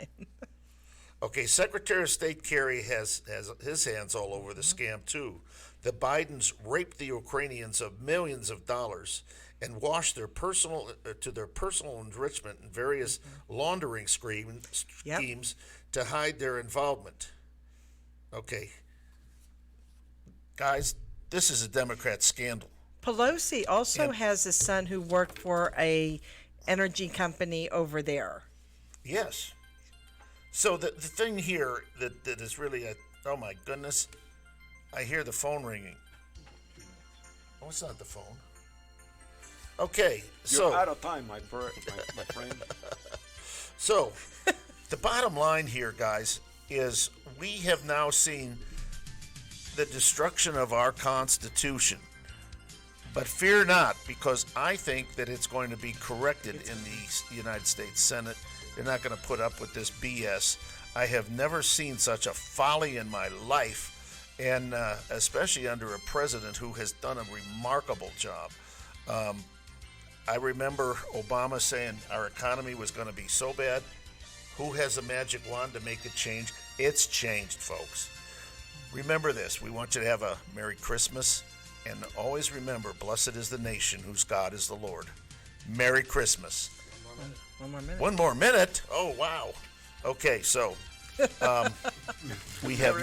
Okay, Secretary of State Kerry has his hands all over the scam too. The Bidens raped the Ukrainians of millions of dollars and washed their personal enrichment and various laundering schemes to hide their involvement. Okay, guys, this is a Democrat scandal. Pelosi also has a son who worked for a energy company over there. Yes. So the thing here that is really oh my goodness, I hear the phone ringing. Oh, it's not the phone. Okay, You're out of time, my friend. So, the bottom line here, guys, is we have now seen the destruction of our Constitution. But fear not, because I think that it's going to be corrected in the United States Senate. They're not going to put up with this BS. I have never seen such a folly in my life, and especially under a president who has done a remarkable job. I remember Obama saying our economy was going to be so bad. Who has a magic wand to make it change? It's changed, folks. Remember this. We want you to have a Merry Christmas. And always remember, blessed is the nation whose God is the Lord. Merry Christmas. One more minute. One more minute? Oh, wow. Okay, so we have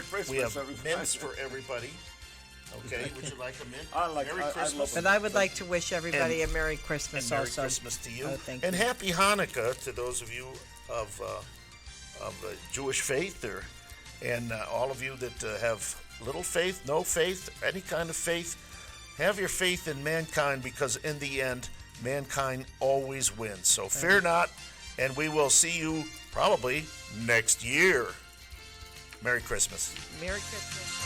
mints for everybody. Okay, would you like a mint? Merry Christmas. And I would like to wish everybody a Merry Christmas and Merry also. Christmas to you. Thank and you. Happy Hanukkah to those of you of Jewish faith, and all of you that have little faith, no faith, any kind of faith. Have your faith in mankind, because in the end, mankind always wins. So fear not, and we will see you probably next year. Merry Christmas. Merry Christmas.